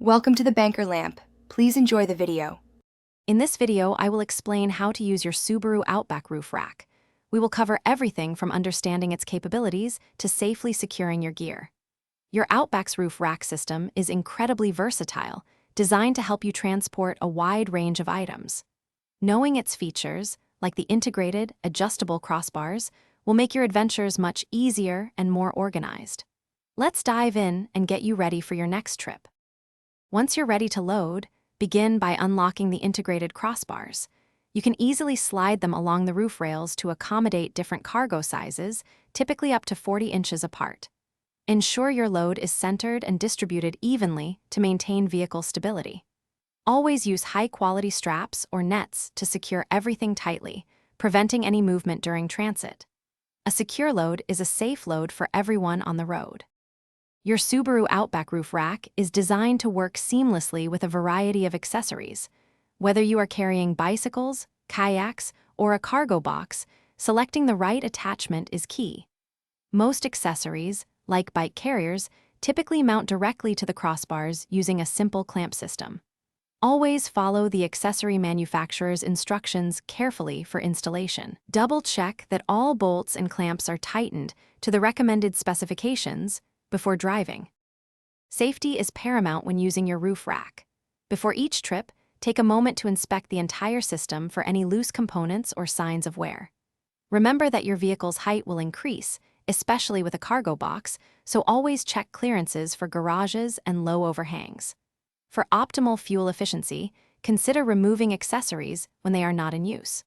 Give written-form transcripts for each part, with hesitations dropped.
Welcome to the Banker Lamp. Please enjoy the video. In this video, I will explain how to use your Subaru Outback roof rack. We will cover everything from understanding its capabilities to safely securing your gear. Your Outback's roof rack system is incredibly versatile, designed to help you transport a wide range of items. Knowing its features, like the integrated, adjustable crossbars, will make your adventures much easier and more organized. Let's dive in and get you ready for your next trip. Once you're ready to load, begin by unlocking the integrated crossbars. You can easily slide them along the roof rails to accommodate different cargo sizes, typically up to 40 inches apart. Ensure your load is centered and distributed evenly to maintain vehicle stability. Always use high-quality straps or nets to secure everything tightly, preventing any movement during transit. A secure load is a safe load for everyone on the road. Your Subaru Outback roof rack is designed to work seamlessly with a variety of accessories. Whether you are carrying bicycles, kayaks, or a cargo box, selecting the right attachment is key. Most accessories, like bike carriers, typically mount directly to the crossbars using a simple clamp system. Always follow the accessory manufacturer's instructions carefully for installation. Double-check that all bolts and clamps are tightened to the recommended specifications before driving. Safety is paramount when using your roof rack. Before each trip, take a moment to inspect the entire system for any loose components or signs of wear. Remember that your vehicle's height will increase, especially with a cargo box, so always check clearances for garages and low overhangs. For optimal fuel efficiency, consider removing accessories when they are not in use.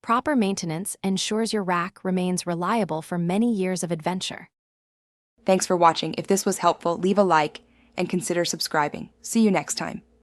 Proper maintenance ensures your rack remains reliable for many years of adventure. Thanks for watching. If this was helpful, leave a like and consider subscribing. See you next time.